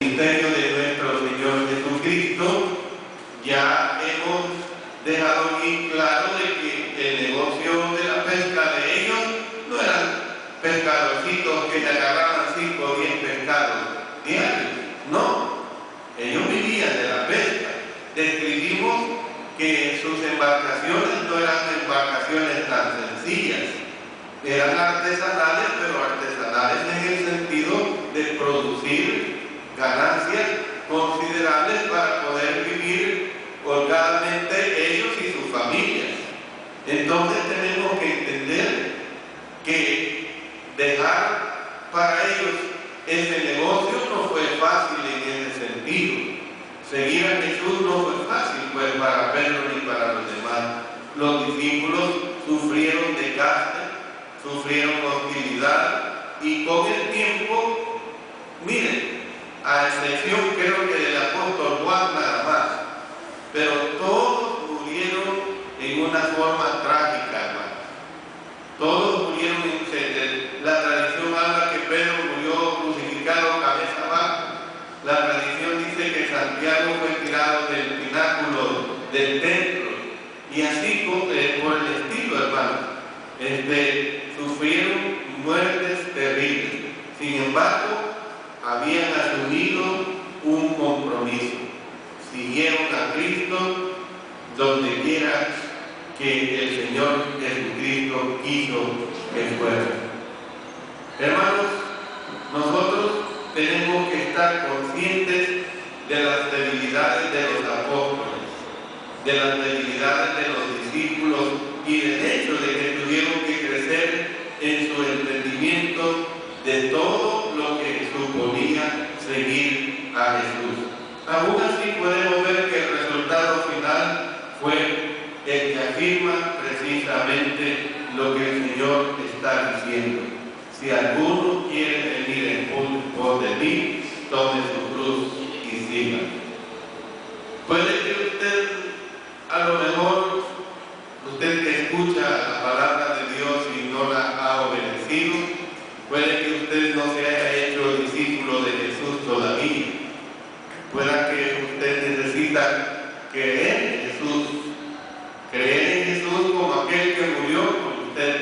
ministerio de nuestro Señor Jesucristo, ya hemos dejado aquí claro de que el negocio de la pesca de ellos no eran pescadorcitos que te agarraban 5 o 10 pescados diarios, no, ellos vivían de la pesca. Describimos que sus embarcaciones no eran embarcaciones tan sencillas, eran artesanales, pero artesanales en el sentido de producir ganancias considerables para poder vivir holgadamente ellos y sus familias. Entonces tenemos que entender que dejar para ellos ese negocio no fue fácil en ese sentido. Seguir a Jesús no fue fácil, pues para Pedro ni para los demás. Los discípulos sufrieron desgaste, sufrieron hostilidad, y con el tiempo, miren, a excepción creo que del apóstol Juan nada más, pero todos murieron en una forma trágica, hermano. Todos murieron la tradición habla que Pedro murió crucificado cabeza abajo. La tradición dice que Santiago fue tirado del pináculo del templo, y así por el estilo, hermano. Sufrieron muertes terribles. Sin embargo, habían asumido un compromiso. Siguieron a Cristo donde quiera que el Señor Jesucristo quiso que fuera. Hermanos, nosotros tenemos que estar conscientes de las debilidades de los apóstoles, de las debilidades de los discípulos y del hecho de que tuvieron que crecer en su entendimiento de todo lo que suponía seguir a Jesús. Aún así podemos ver que el resultado final fue el que afirma precisamente lo que el Señor está diciendo. Si alguno quiere venir en pos de mí, tome su cruz y siga. Puede que usted, a lo mejor, usted que escucha la palabra de Dios y no la ha obedecido, puede que usted no se haya hecho discípulo de Jesús todavía. Pueda que usted necesita creer en Jesús como aquel que murió por usted.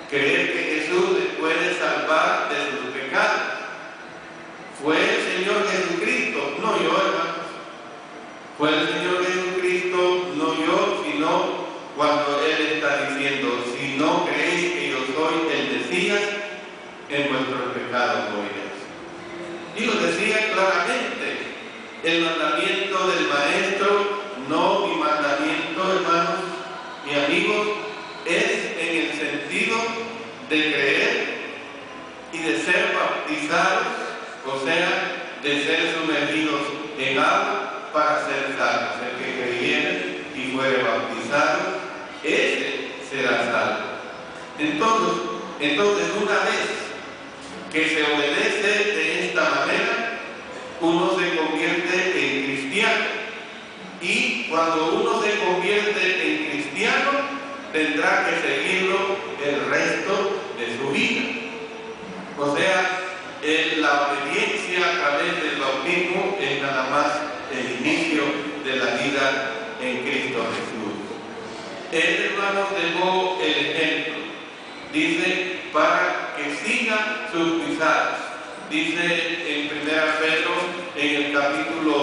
Creer que Jesús le puede salvar de sus pecados. Fue el Señor Jesucristo, no yo, hermanos. Fue el Señor Jesucristo, no yo, sino cuando Él está diciendo: si no creéis que yo soy el Mesías, en vuestros pecados moriréis. Y lo decía claramente. El mandamiento del Maestro, no mi mandamiento, hermanos y amigos, es en el sentido de creer y de ser bautizados, o sea, de ser sumergidos en agua para ser salvos. El que creyere y fuere bautizado, ese será salvo. Entonces, una vez que se obedece de esta manera, uno se convierte en cristiano. Y cuando uno se convierte en cristiano, tendrá que seguirlo el resto de su vida. O sea, la obediencia a través del bautismo es nada más el inicio de la vida en Cristo Jesús. Él, hermanos, dejó el ejemplo. Dice, para que sigan sus pisadas. Dice en 1 Pedro, en el capítulo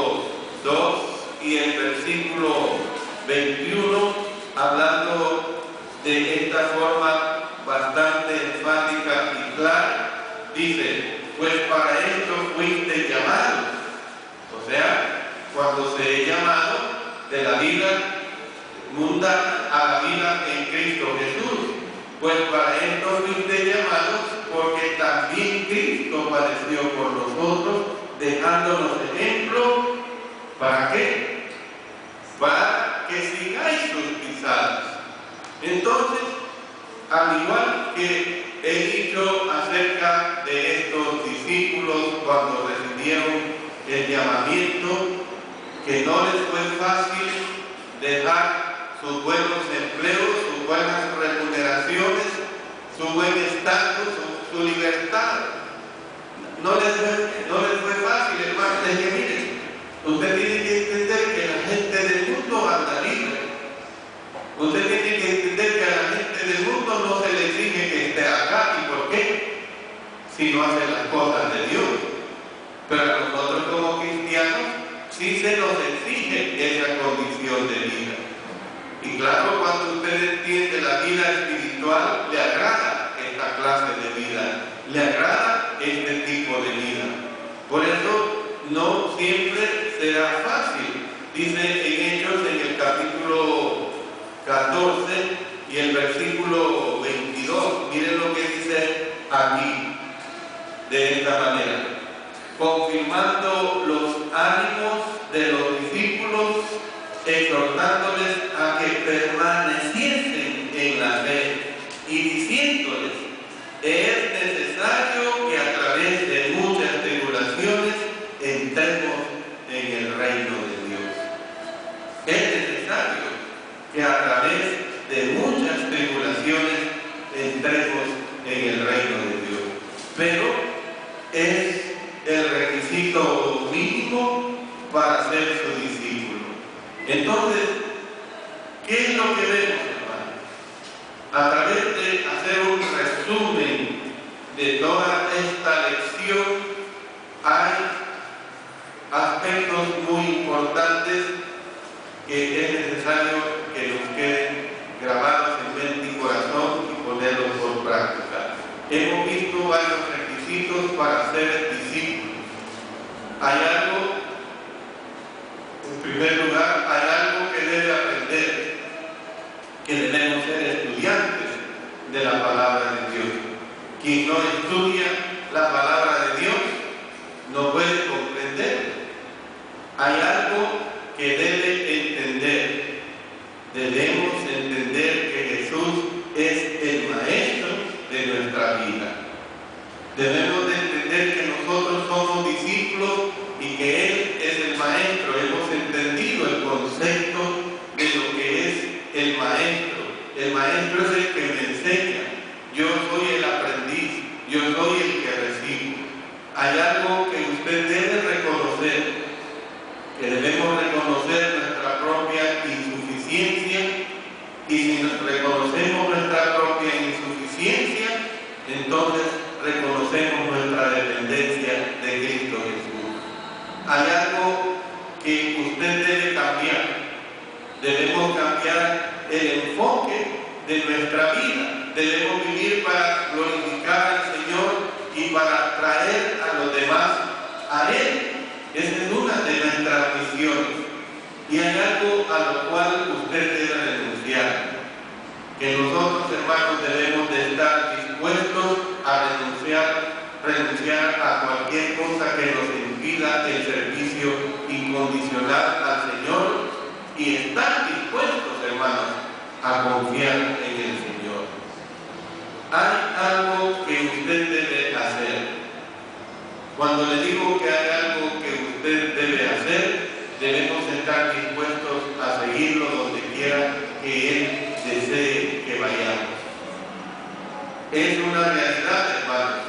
2 y el versículo 21, hablando de esta forma bastante enfática y clara, dice: pues para esto fuiste llamados. O sea, cuando se es llamado de la vida mundana a la vida en Cristo Jesús, pues para esto fuiste llamados, porque también Cristo padeció por nosotros, dejándonos ejemplo. ¿Para qué? Para que sigáis sus pisadas. Entonces, al igual que he dicho acerca de estos discípulos cuando recibieron el llamamiento, que no les fue fácil dejar sus buenos empleos, sus buenas remuneraciones, su buen estatus, su libertad. no les fue fácil, hermano. Es que miren, usted tiene que entender que la gente del mundo anda libre. Usted tiene que entender que a la gente del mundo no se le exige que esté acá. ¿Y por qué? Si no hace las cosas de Dios. Pero a nosotros como cristianos sí se nos exige esa condición de vida. Y claro, cuando usted entiende la vida espiritual, le agrada esta clase de vida, le agrada este tipo de vida. Por eso no siempre será fácil. Dice en Hechos, en el capítulo 14 y el versículo 22, miren lo que dice aquí, de esta manera: confirmando los ánimos de los discípulos, exhortándoles a que permaneciesen en la fe y diciéndoles: es necesario que a través de muchas tribulaciones entremos en el reino de Dios. Es necesario que a través de muchas tribulaciones entremos en el reino de Dios. Pero es el requisito mínimo para ser su discípulo. Entonces, ¿qué es lo que vemos, hermanos? A través de hacer un resumen de toda esta lección, hay aspectos muy importantes que es necesario que nos queden grabados en mente y corazón y ponerlos por práctica. Hemos visto varios requisitos para ser discípulos. Hay algo, en primer lugar, hay algo que debe aprender, que debemos ser estudiantes de la palabra de Dios. Quien no estudia la palabra de Dios no puede comprender. Hay algo que debe entender. Debemos entender que Jesús es el maestro de nuestra vida. Debemos de entender que nosotros somos discípulos y que Él es el maestro. Hemos entendido el concepto de lo que es el maestro. El maestro es el que me enseña. Yo soy el aprendiz. Yo soy el que recibo. Hay algo que usted debe reconocer, que debemos reconocer nuestra propia insuficiencia, y si reconocemos nuestra propia insuficiencia, entonces reconocemos nuestra dependencia de Cristo Jesús. Hay algo que usted debe cambiar. Debemos cambiar el enfoque de nuestra vida. Debemos vivir para glorificar al Señor y para traer a los demás a Él. Esa es una de nuestras misiones. Y hay algo a lo cual usted debe renunciar, que nosotros, hermanos, debemos de estar dispuestos a renunciar a cualquier cosa que nos impida el servicio incondicional al Señor, y estar dispuestos, hermanos, a confiar en el Señor. Hay algo que usted debe hacer. Cuando le digo que hay algo que usted debe hacer, debemos estar dispuestos a seguirlo donde quiera que Él desee que vayamos. Es una realidad, hermanos,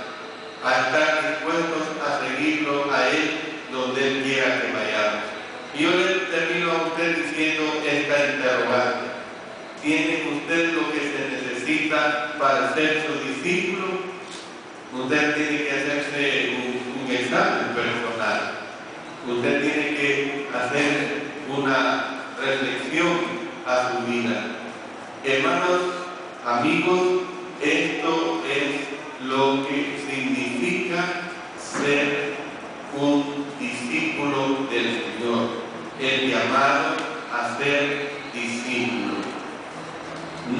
a estar dispuestos a seguirlo a Él donde Él quiera que vayamos. Y yo le termino a usted diciendo esta interrogante: ¿tiene usted lo que se necesita para ser su discípulo? Usted tiene que hacerse un examen personal. Usted tiene que hacer una reflexión a su vida. Hermanos, amigos, esto es lo que significa ser un discípulo del Señor, el llamado a ser discípulo.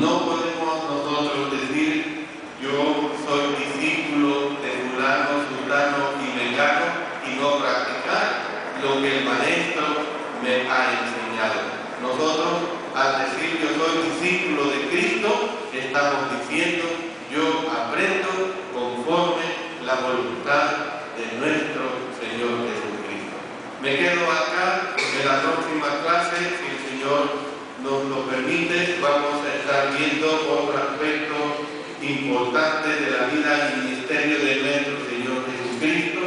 No podemos nosotros decir: yo soy discípulo de fulano, sultano y mengano, y no practicar lo que el maestro me ha enseñado. Nosotros, al decir yo soy discípulo de Cristo, estamos diciendo: yo aprendo conforme la voluntad de nuestro Señor Jesucristo. Me quedo acá. En la próxima clase, si el Señor nos lo permite, vamos a estar viendo otro aspecto importante de la vida y ministerio de nuestro Señor Jesucristo,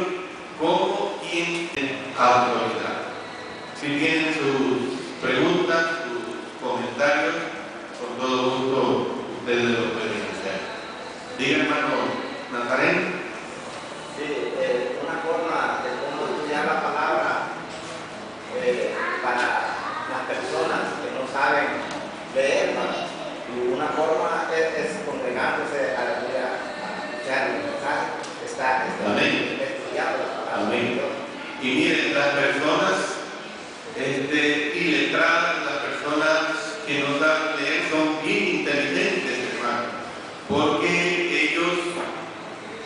que no saben leer son bien inteligentes, hermano, porque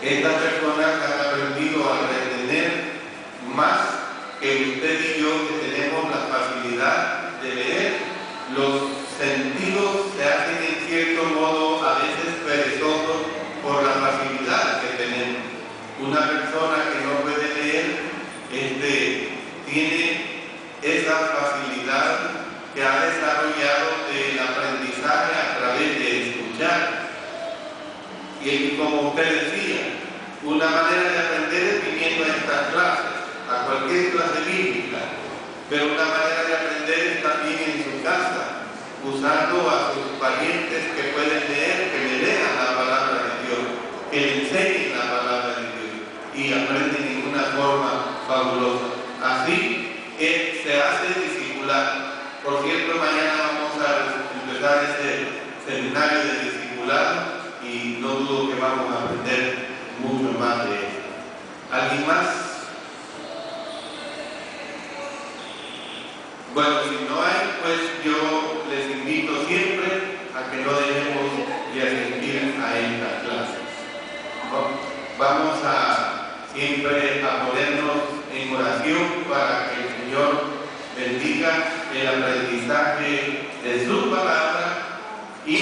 estas personas han aprendido a retener más que usted y yo, que tenemos la facilidad de leer. Los sentidos se hacen en cierto modo a veces perezosos por la facilidad que tenemos. Una persona que no puede leer tiene esa facilidad que ha desarrollado del aprendizaje a través de escuchar. Y como usted decía, una manera de aprender es viniendo a estas clases, a cualquier clase bíblica, pero una manera de aprender es también en su casa, usando a sus parientes que pueden leer, que le lean la palabra de Dios, que le enseñen la palabra de Dios y aprenden en una forma fabulosa. Así se hace discipulado. Por cierto, mañana vamos a empezar ese seminario de discipulado y no dudo que vamos a aprender mucho más de eso. ¿Alguien más? Bueno, si no hay, pues yo les invito siempre a que no dejemos de asistir a estas clases, ¿no? Vamos siempre a ponernos en oración para que el Señor bendiga el aprendizaje de su palabra y